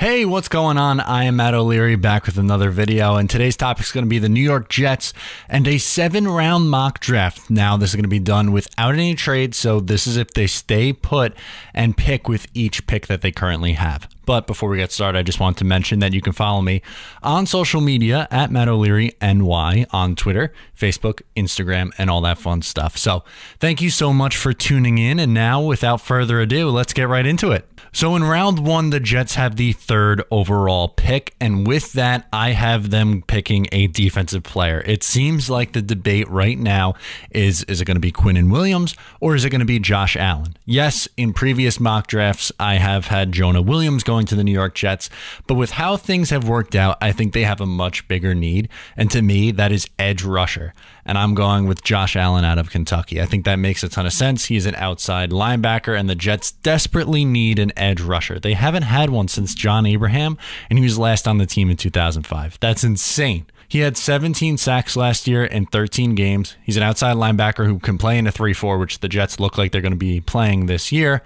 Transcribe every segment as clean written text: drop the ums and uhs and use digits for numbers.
Hey, what's going on? I am Matt O'Leary back with another video, and today's topic is going to be the New York Jets and a 7-round mock draft. Now, this is going to be done without any trades, so this is if they stay put and pick with each pick that they currently have. But before we get started, I just want to mention that you can follow me on social media at Matt O'Leary NY on Twitter, Facebook, Instagram, and all that fun stuff. So thank you so much for tuning in. And now, without further ado, let's get right into it. So in round one, the Jets have the 3rd overall pick. And with that, I have them picking a defensive player. It seems like the debate right now is it going to be Quinnen Williams or is it going to be Josh Allen? Yes, in previous mock drafts, I have had Jonah Williams going to the New York Jets. But with how things have worked out, I think they have a much bigger need. And to me, that is edge rusher. And I'm going with Josh Allen out of Kentucky. I think that makes a ton of sense. He's an outside linebacker, and the Jets desperately need an edge rusher. They haven't had one since John Abraham, and he was last on the team in 2005. That's insane. He had 17 sacks last year in 13 games. He's an outside linebacker who can play in a 3-4, which the Jets look like they're going to be playing this year.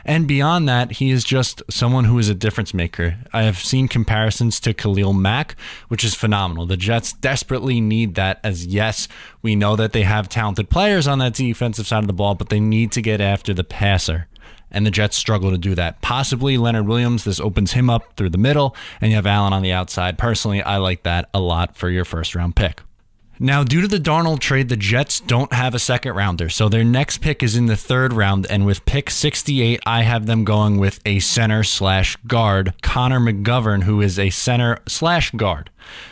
And beyond that, he is just someone who is a difference maker. I have seen comparisons to Khalil Mack, which is phenomenal. The Jets desperately need that, as yes, we know that they have talented players on that defensive side of the ball, but they need to get after the passer. And the Jets struggle to do that. Possibly Leonard Williams, this opens him up through the middle, and you have Allen on the outside. Personally, I like that a lot for your first-round pick. Now, due to the Darnold trade, the Jets don't have a second-rounder, so their next pick is in the 3rd round, and with pick 68, I have them going with a center/guard, Connor McGovern, who is a center/guard.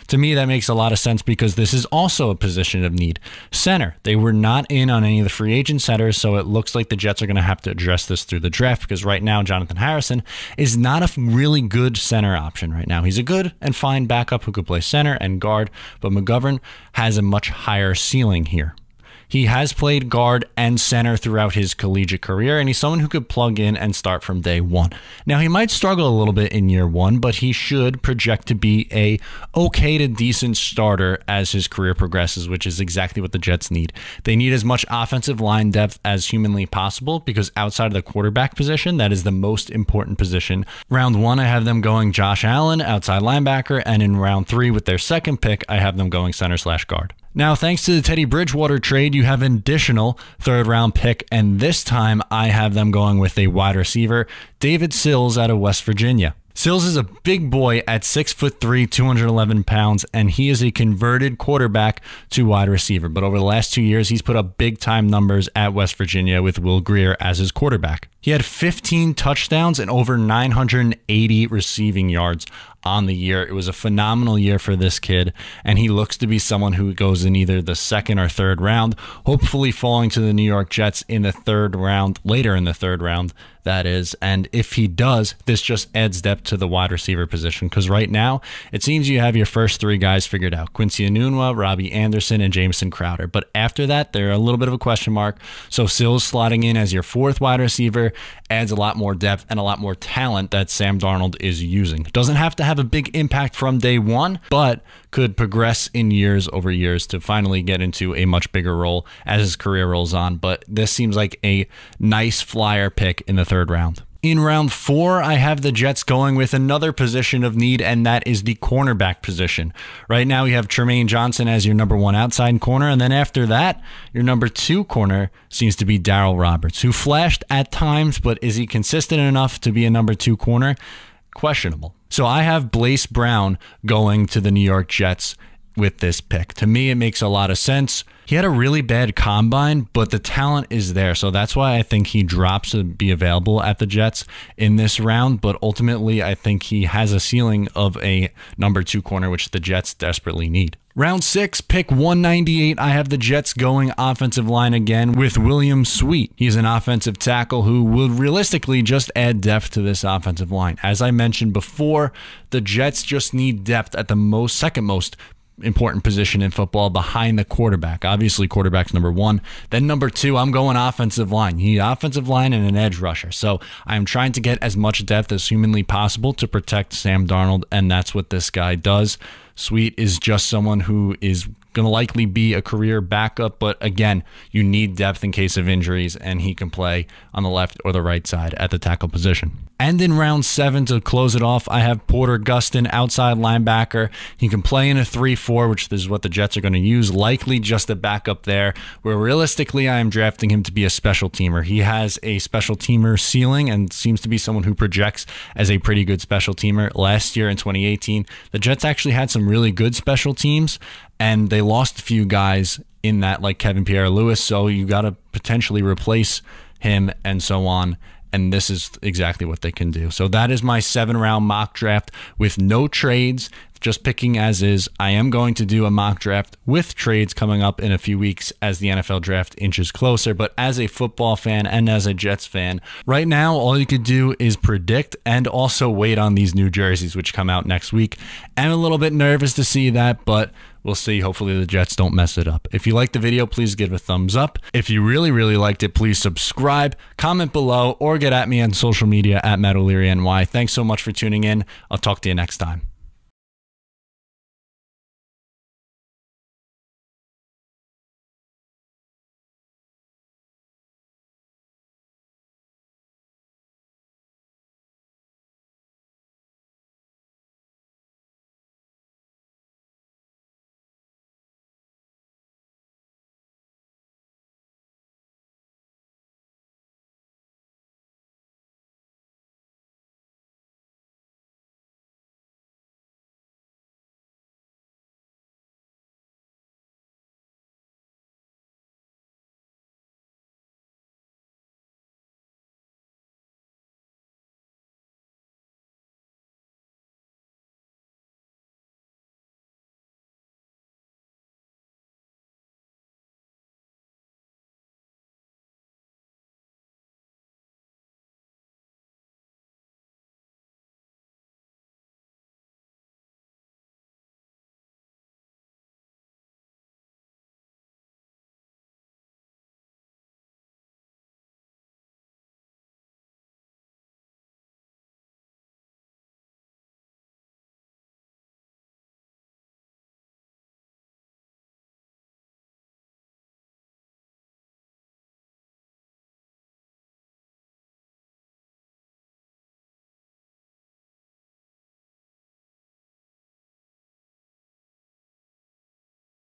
To me, that makes a lot of sense because this is also a position of need. Center, they were not in on any of the free agent centers, so it looks like the Jets are going to have to address this through the draft because right now, Jonathan Harrison is not a really good center option right now. He's a good and fine backup who could play center and guard, but McGovern has a much higher ceiling here. He has played guard and center throughout his collegiate career, and he's someone who could plug in and start from day one. Now, he might struggle a little bit in year one, but he should project to be a okay to decent starter as his career progresses, which is exactly what the Jets need. They need as much offensive line depth as humanly possible because outside of the quarterback position, that is the most important position. Round 1, I have them going Josh Allen, outside linebacker, and in round 3 with their second pick, I have them going center/guard. Now, thanks to the Teddy Bridgewater trade, you have an additional 3rd-round pick, and this time I have them going with a wide receiver, David Sills out of West Virginia. Sills is a big boy at 6'3", 211 pounds, and he is a converted quarterback to wide receiver. But over the last 2 years, he's put up big-time numbers at West Virginia with Will Grier as his quarterback. He had 15 touchdowns and over 980 receiving yards on the year. It was a phenomenal year for this kid, and he looks to be someone who goes in either the 2nd or 3rd round, hopefully falling to the New York Jets in the 3rd round, later in the 3rd round, that is. And if he does, this just adds depth to the wide receiver position, because right now, it seems you have your first 3 guys figured out, Quincy Enunwa, Robbie Anderson, and Jamison Crowder. But after that, they're a little bit of a question mark. So Sills slotting in as your 4th wide receiver adds a lot more depth and a lot more talent that Sam Darnold is using. Doesn't have to have a big impact from day one, but could progress in years over years to finally get into a much bigger role as his career rolls on. But this seems like a nice flyer pick in the 3rd round. In round 4, I have the Jets going with another position of need, and that is the cornerback position. Right now, you have Tremaine Johnson as your number 1 outside corner, and then after that, your number 2 corner seems to be Darryl Roberts, who flashed at times, but is he consistent enough to be a number 2 corner? Questionable. So I have Blaise Brown going to the New York Jets with this pick. To me, it makes a lot of sense. He had a really bad combine, but the talent is there. So that's why I think he drops to be available at the Jets in this round. But ultimately, I think he has a ceiling of a number 2 corner, which the Jets desperately need. Round 6, pick 198, I have the Jets going offensive line again with William Sweet. He's an offensive tackle who will realistically just add depth to this offensive line. As I mentioned before, the Jets just need depth at the second most important position in football behind the quarterback. Obviously, quarterback's number 1. Then number 2, I'm going offensive line. You need offensive line and an edge rusher. So I'm trying to get as much depth as humanly possible to protect Sam Darnold, and that's what this guy does. Sweet is just someone who is going to likely be a career backup, but again, you need depth in case of injuries, and he can play on the left or the right side at the tackle position. And in round 7 to close it off, I have Porter Gustin, outside linebacker. He can play in a 3-4, which is what the Jets are going to use, likely just a backup there, where realistically I am drafting him to be a special teamer. He has a special teamer ceiling and seems to be someone who projects as a pretty good special teamer. Last year in 2018, the Jets actually had some really good special teams, and they lost a few guys in that, like Kevin Pierre-Louis, so you got to potentially replace him and so on. And this is exactly what they can do. So that is my 7-round mock draft with no trades, just picking as is. I am going to do a mock draft with trades coming up in a few weeks as the NFL draft inches closer. But as a football fan and as a Jets fan, right now, all you could do is predict and also wait on these new jerseys, which come out next week. I'm a little bit nervous to see that, but we'll see. Hopefully the Jets don't mess it up. If you liked the video, please give it a thumbs up. If you really, really liked it, please subscribe, comment below, or get at me on social media at Matt O'Leary NY. Thanks so much for tuning in. I'll talk to you next time.